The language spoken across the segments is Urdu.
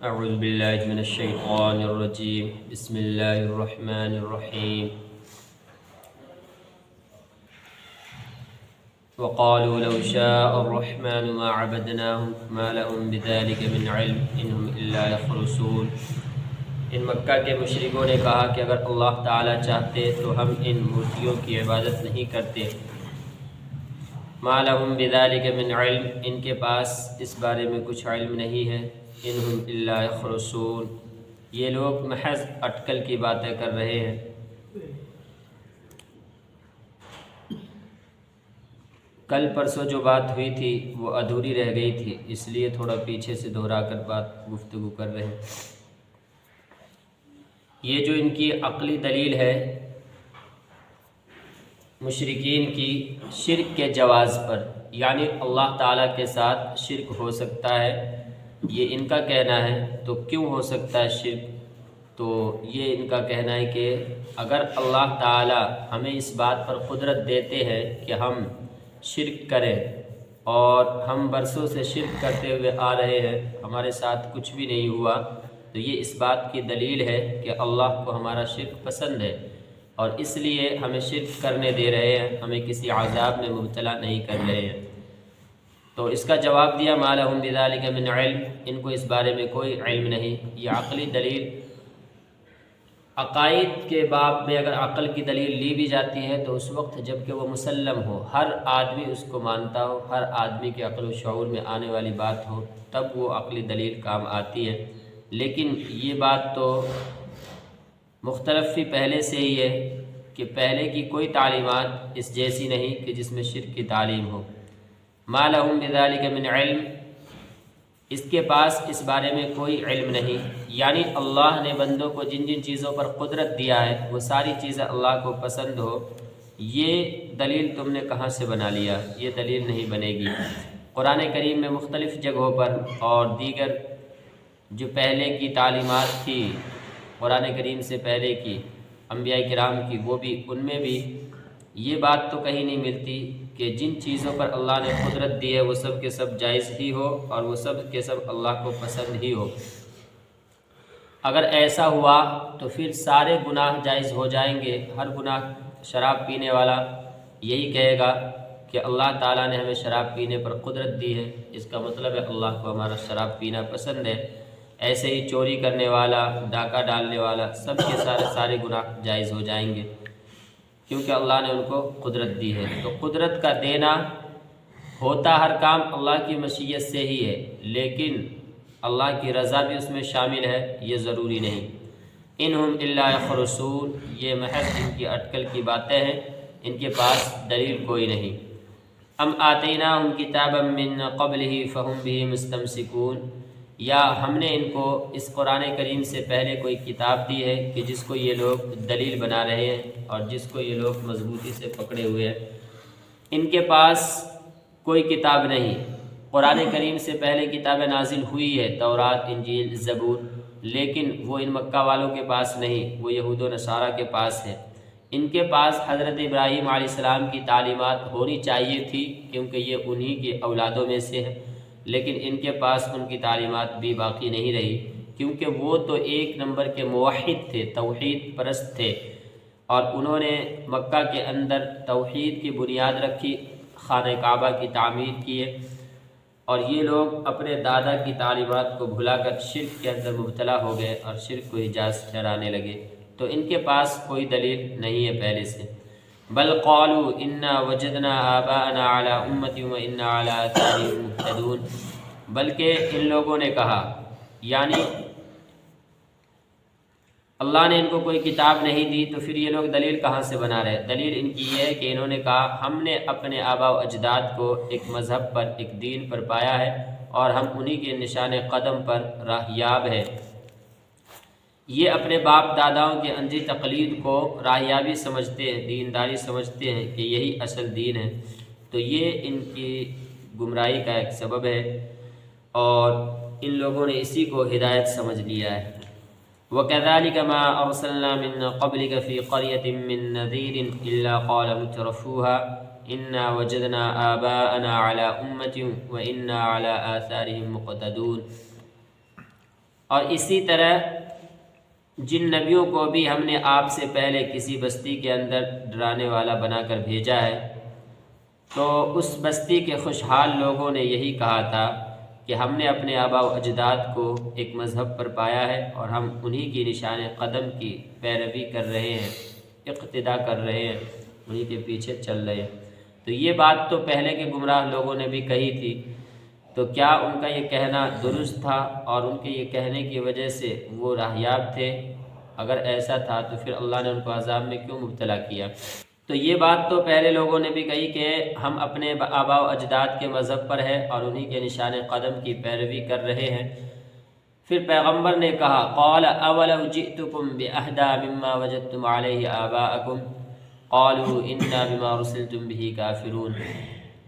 اعوذ باللہ من الشیطان الرجیم بسم اللہ الرحمن الرحیم وقالوا لو شاء الرحمن ما عبدناهم ما لهم بذلك من علم انهم الا يخرصون۔ ان مکہ کے مشرکوں نے کہا کہ اگر اللہ تعالیٰ چاہتے تو ہم ان مورتیوں کی عبادت نہیں کرتے۔ ما لهم بذلك من علم، ان کے پاس اس بارے میں کچھ علم نہیں ہے۔ انہم الا یخرصون، یہ لوگ محض اٹکل کی باتیں کر رہے ہیں۔ کل پرسوں جو بات ہوئی تھی وہ ادھوری رہ گئی تھی، اس لیے تھوڑا پیچھے سے دہرا کر گفتگو کر رہے ہیں۔ یہ جو ان کی عقلی دلیل ہے مشرکین کی شرک کے جواز پر، یعنی اللہ تعالیٰ کے ساتھ شرک ہو سکتا ہے، یہ ان کا کہنا ہے۔ تو کیوں ہو سکتا ہے شرک؟ تو یہ ان کا کہنا ہے کہ اگر اللہ تعالیٰ ہمیں اس بات پر قدرت دیتے ہیں کہ ہم شرک کریں، اور ہم برسوں سے شرک کرتے ہوئے آ رہے ہیں، ہمارے ساتھ کچھ بھی نہیں ہوا، تو یہ اس بات کی دلیل ہے کہ اللہ کو ہمارا شرک پسند ہے، اور اس لیے ہمیں شرک کرنے دے رہے ہیں، ہمیں کسی عذاب میں مبتلا نہیں کر رہے ہیں۔ تو اس کا جواب دیا ما لہم بذلک من علم، ان کو اس بارے میں کوئی علم نہیں۔ یہ عقلی دلیل، عقائد کے باب میں اگر عقل کی دلیل لی بھی جاتی ہے تو اس وقت جب کہ وہ مسلم ہو، ہر آدمی اس کو مانتا ہو، ہر آدمی کے عقل و شعور میں آنے والی بات ہو، تب وہ عقلی دلیل کام آتی ہے۔ لیکن یہ بات تو مختلف ہی پہلے سے ہی ہے کہ پہلے کی کوئی تعلیمات اس جیسی نہیں کہ جس میں شرک کی تعلیم ہو۔ ما لہم بذلک من علم، اس کے پاس اس بارے میں کوئی علم نہیں، یعنی اللہ نے بندوں کو جن جن چیزوں پر قدرت دیا ہے وہ ساری چیزیں اللہ کو پسند ہو، یہ دلیل تم نے کہاں سے بنا لیا؟ یہ دلیل نہیں بنے گی۔ قرآن کریم میں مختلف جگہوں پر اور دیگر جو پہلے کی تعلیمات تھی قرآن کریم سے پہلے کی انبیاء کرام کی، وہ بھی ان میں بھی یہ بات تو کہیں نہیں ملتی کہ جن چیزوں پر اللہ نے قدرت دی ہے وہ سب کے سب جائز ہی ہو اور وہ سب کے سب اللہ کو پسند ہی ہو۔ اگر ایسا ہوا تو پھر سارے گناہ جائز ہو جائیں گے۔ ہر گناہ، شراب پینے والا یہی کہے گا کہ اللہ تعالیٰ نے ہمیں شراب پینے پر قدرت دی ہے، اس کا مطلب ہے اللہ کو ہمارا شراب پینا پسند ہے۔ ایسے ہی چوری کرنے والا، ڈاکہ ڈالنے والا، سب کے سارے گناہ جائز ہو جائیں گے، کیونکہ اللہ نے ان کو قدرت دی ہے۔ تو قدرت کا دینا ہوتا ہر کام اللہ کی مشیت سے ہی ہے، لیکن اللہ کی رضا بھی اس میں شامل ہے، یہ ضروری نہیں۔ انہم الا یخرصون، یہ محض ان کی اٹکل کی باتیں ہیں، ان کے پاس دلیل کوئی نہیں۔ ام آتیناہم کتابا من قبلہ فہم بہ مستمسکون، یا ہم نے ان کو اس قرآن کریم سے پہلے کوئی کتاب دی ہے کہ جس کو یہ لوگ دلیل بنا رہے ہیں اور جس کو یہ لوگ مضبوطی سے پکڑے ہوئے ہیں۔ ان کے پاس کوئی کتاب نہیں۔ قرآن کریم سے پہلے کتابیں نازل ہوئی ہے، تورات، انجیل، زبور، لیکن وہ ان مکہ والوں کے پاس نہیں، وہ یہود و نصارہ کے پاس ہے۔ ان کے پاس حضرت ابراہیم علیہ السلام کی تعلیمات ہونی چاہیے تھی کیونکہ یہ انہی کے اولادوں میں سے ہے، لیکن ان کے پاس ان کی تعلیمات بھی باقی نہیں رہی، کیونکہ وہ تو ایک نمبر کے موحد تھے، توحید پرست تھے، اور انہوں نے مکہ کے اندر توحید کی بنیاد رکھی، خانہ کعبہ کی تعمیر کی ہے، اور یہ لوگ اپنے دادا کی تعلیمات کو بھلا کر شرک کے اندر مبتلا ہو گئے اور شرک کو ہی جائز ٹھہرانے لگے۔ تو ان کے پاس کوئی دلیل نہیں ہے پہلے سے۔ بل قالوا انا وجدنا آباءنا علی امۃ وانا علی آثارہم مقتدون، بلکہ ان لوگوں نے کہا، یعنی اللہ نے ان کو کوئی کتاب نہیں دی تو پھر یہ لوگ دلیل کہاں سے بنا رہے؟ دلیل ان کی یہ ہے کہ انہوں نے کہا ہم نے اپنے آباء و اجداد کو ایک مذہب پر، ایک دین پر پایا ہے، اور ہم انہی کے نشان قدم پر راہیاب ہیں۔ یہ اپنے باپ داداؤں کے اندھی تقلید کو راہیابی سمجھتے ہیں، دینداری سمجھتے ہیں کہ یہی اصل دین ہے، تو یہ ان کی گمراہی کا ایک سبب ہے، اور ان لوگوں نے اسی کو ہدایت سمجھ لیا ہے۔ وَكَذَلِكَ مَا أَرْسَلْنَا مِن قَبْلِكَ فِي قَرْيَةٍ مِّن نَّذِيرٍ إِلَّا قَالَ مُتْرَفُوهَا إِنَّا وَجَدْنَا آبَاءَنَا عَلَىٰ أُمَّةٍ وَإِنَّا عَلَىٰ آثَارِهِم مُّقْتَدُونَ۔ اور اسی طرح جن نبیوں کو بھی ہم نے آپ سے پہلے کسی بستی کے اندر ڈرانے والا بنا کر بھیجا ہے، تو اس بستی کے خوشحال لوگوں نے یہی کہا تھا کہ ہم نے اپنے آباء و اجداد کو ایک مذہب پر پایا ہے اور ہم انہی کی نشان قدم کی پیروی کر رہے ہیں، اقتدا کر رہے ہیں، انہی کے پیچھے چل رہے ہیں۔ تو یہ بات تو پہلے کے گمراہ لوگوں نے بھی کہی تھی، تو کیا ان کا یہ کہنا درست تھا اور ان کے یہ کہنے کی وجہ سے وہ راہیاب تھے؟ اگر ایسا تھا تو پھر اللہ نے ان کو عذاب میں کیوں مبتلا کیا؟ تو یہ بات تو پہلے لوگوں نے بھی کہی کہ ہم اپنے آباء و اجداد کے مذہب پر ہیں اور انہی کے نشان قدم کی پیروی کر رہے ہیں۔ پھر پیغمبر نے کہا قال اولو جئتکم باہدی مما وجدتم علیہ آباءکم قالوا انا بما ارسلتم به کافرون۔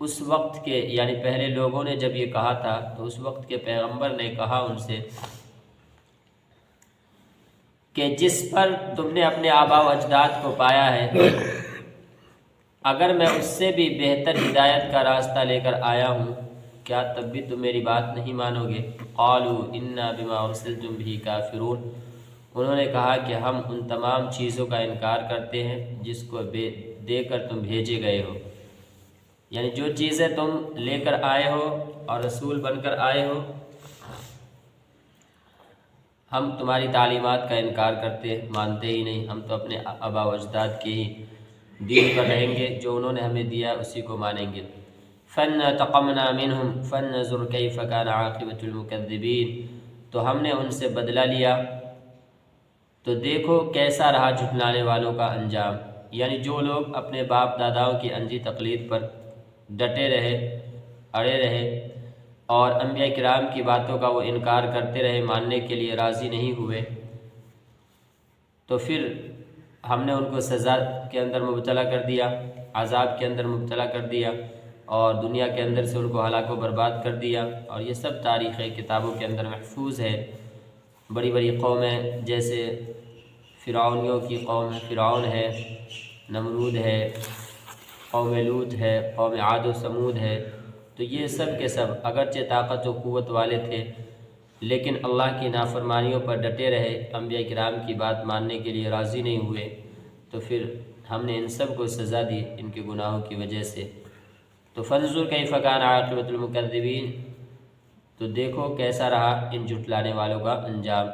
اس وقت کے یعنی پہلے لوگوں نے جب یہ کہا تھا تو اس وقت کے پیغمبر نے کہا ان سے کہ جس پر تم نے اپنے آباء و اجداد کو پایا ہے، اگر میں اس سے بھی بہتر ہدایت کا راستہ لے کر آیا ہوں، کیا تب بھی تم میری بات نہیں مانو گے؟ قالوا انا بما ارسلتم به کافرون۔ انہوں نے کہا کہ ہم ان تمام چیزوں کا انکار کرتے ہیں جس کو دے کر تم بھیجے گئے ہو، یعنی جو چیزیں تم لے کر آئے ہو اور رسول بن کر آئے ہو، ہم تمہاری تعلیمات کا انکار کرتے مانتے ہی نہیں، ہم تو اپنے آباء و اجداد کے ہی دین پر رہیں گے، جو انہوں نے ہمیں دیا اسی کو مانیں گے۔ فانتقمنا منہم فانظر کیف کان عاقبۃ المکذبین۔ تو ہم نے ان سے بدلہ لیا، تو دیکھو کیسا رہا جھٹلانے والوں کا انجام۔ یعنی جو لوگ اپنے باپ داداؤں کی انجی تقلید پر ڈٹے رہے، اڑے رہے اور انبیاء کرام کی باتوں کا وہ انکار کرتے رہے، ماننے کے لیے راضی نہیں ہوئے، تو پھر ہم نے ان کو سزا کے اندر مبتلا کر دیا، عذاب کے اندر مبتلا کر دیا اور دنیا کے اندر سے ان کو ہلاک و برباد کر دیا۔ اور یہ سب تاریخ کتابوں کے اندر محفوظ ہے۔ بڑی بڑی قومیں جیسے فرعونیوں کی قوم فرعون ہے، نمرود ہے، قوم لوط ہے، قوم عاد و سمود ہے، تو یہ سب کے سب اگرچہ طاقت و قوت والے تھے لیکن اللہ کی نافرمانیوں پر ڈٹے رہے، انبیاء کرام کی بات ماننے کے لیے راضی نہیں ہوئے، تو پھر ہم نے ان سب کو سزا دی ان کے گناہوں کی وجہ سے۔ تو فانظر کیف کان عاقبۃ المکذبین، تو دیکھو کیسا رہا ان جھٹلانے والوں کا انجام۔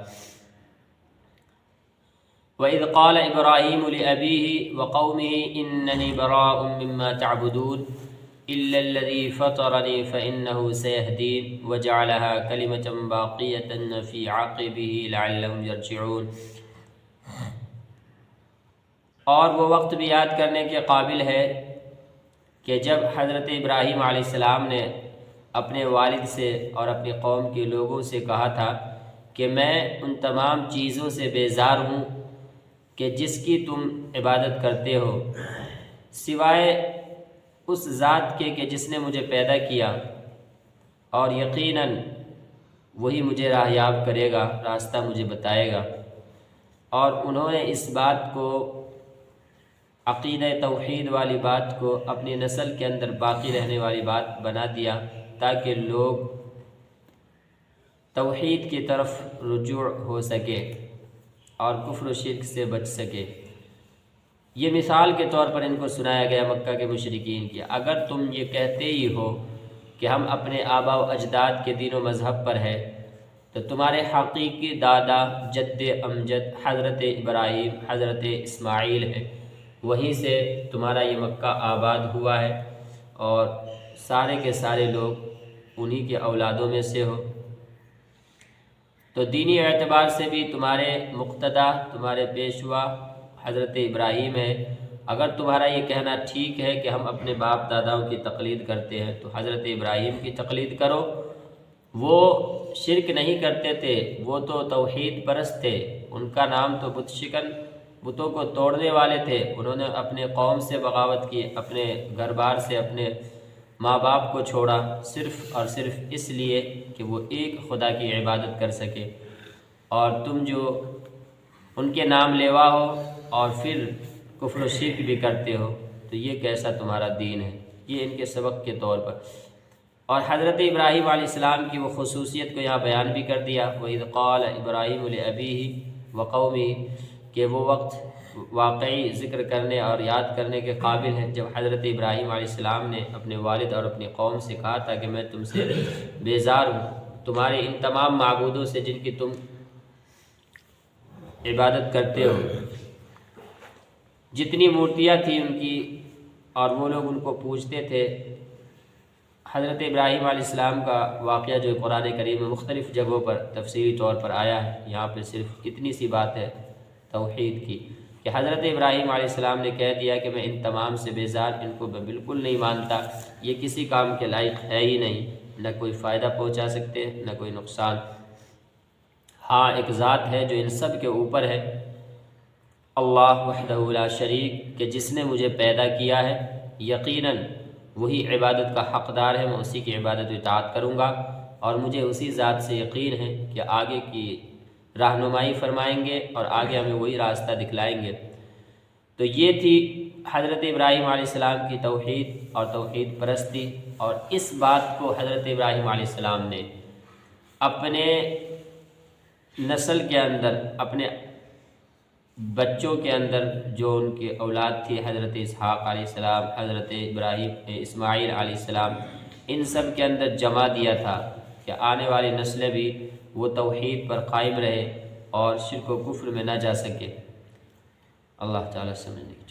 وَإِذْ قَالَ إِبْرَاهِيمُ لِأَبِيهِ وَقَوْمِهِ إِنَّنِي بَرَاءٌ مِّمَّا تَعْبُدُونَ إِلَّا الَّذِي فَطَرَنِي فَإِنَّهُ سَيَهْدِينِ وَجَعَلَهَا كَلِمَةً بَاقِيَةً فِي عَقِبِهِ لَعَلَّهُمْ يَرْجِعُونَ۔ اور وہ وقت بھی یاد کرنے کے قابل ہے کہ جب حضرت ابراہیم علیہ السلام نے اپنے والد سے اور اپنی قوم کے لوگوں سے کہا تھا کہ میں ان تمام چیزوں سے بیزار ہوں کہ جس کی تم عبادت کرتے ہو، سوائے اس ذات کے کہ جس نے مجھے پیدا کیا، اور یقیناً وہی مجھے راہیاب کرے گا، راستہ مجھے بتائے گا۔ اور انہوں نے اس بات کو، عقیدہ توحید والی بات کو اپنی نسل کے اندر باقی رہنے والی بات بنا دیا تاکہ لوگ توحید کی طرف رجوع ہو سکے اور کفر و شرک سے بچ سکے۔ یہ مثال کے طور پر ان کو سنایا گیا مکہ کے مشرکین کی، اگر تم یہ کہتے ہی ہو کہ ہم اپنے آباء و اجداد کے دین و مذہب پر ہیں، تو تمہارے حقیقی دادا جد امجد حضرت ابراہیم حضرت اسماعیل ہے، وہیں سے تمہارا یہ مکہ آباد ہوا ہے اور سارے کے سارے لوگ انہی کے اولادوں میں سے ہو، تو دینی اعتبار سے بھی تمہارے مقتدا تمہارے پیشوا حضرت ابراہیم ہے۔ اگر تمہارا یہ کہنا ٹھیک ہے کہ ہم اپنے باپ داداؤں کی تقلید کرتے ہیں تو حضرت ابراہیم کی تقلید کرو، وہ شرک نہیں کرتے تھے، وہ تو توحید پرست تھے، ان کا نام تو بت شکن، بتوں کو توڑنے والے تھے، انہوں نے اپنے قوم سے بغاوت کی، اپنے گھر بار سے اپنے ماں باپ کو چھوڑا، صرف اور صرف اس لیے کہ وہ ایک خدا کی عبادت کر سکے، اور تم جو ان کے نام لیوا ہو اور پھر کفر و شرک بھی کرتے ہو، تو یہ کیسا تمہارا دین ہے؟ یہ ان کے سبق کے طور پر۔ اور حضرت ابراہیم علیہ السلام کی وہ خصوصیت کو یہاں بیان بھی کر دیا، وَإِذْ قَالَ إِبْرَاهِيمُ لِأَبِيهِ وَقَوْمِهِ، کہ وہ وقت واقعی ذکر کرنے اور یاد کرنے کے قابل ہے جب حضرت ابراہیم علیہ السلام نے اپنے والد اور اپنی قوم سے کہا تھا کہ میں تم سے بیزار ہوں، تمہارے ان تمام معبودوں سے جن کی تم عبادت کرتے ہو، جتنی مورتیاں تھیں ان کی اور وہ لوگ ان کو پوجتے تھے۔ حضرت ابراہیم علیہ السلام کا واقعہ جو قرآن کریم میں مختلف جگہوں پر تفصیلی طور پر آیا ہے، یہاں پہ صرف اتنی سی بات ہے توحید کی کہ حضرت ابراہیم علیہ السلام نے کہہ دیا کہ میں ان تمام سے بیزار، ان کو میں بالکل نہیں مانتا، یہ کسی کام کے لائق ہے ہی نہیں، نہ کوئی فائدہ پہنچا سکتے نہ کوئی نقصان۔ ہاں ایک ذات ہے جو ان سب کے اوپر ہے، اللہ وحدہ لا شریک، کہ جس نے مجھے پیدا کیا ہے، یقیناً وہی عبادت کا حقدار ہے، میں اسی کی عبادت و اطاعت کروں گا، اور مجھے اسی ذات سے یقین ہے کہ آگے کی رہنمائی فرمائیں گے اور آگے ہمیں وہی راستہ دکھلائیں گے۔ تو یہ تھی حضرت ابراہیم علیہ السلام کی توحید اور توحید پرستی، اور اس بات کو حضرت ابراہیم علیہ السلام نے اپنے نسل کے اندر، اپنے بچوں کے اندر جو ان کی اولاد تھی، حضرت اسحاق علیہ السلام، حضرت اسماعیل علیہ السلام، ان سب کے اندر جما دیا تھا کہ آنے والی نسلیں بھی وہ توحید پر قائم رہے اور شرک و کفر میں نہ جا سکے۔ اللہ تعالیٰ سمجھنے کی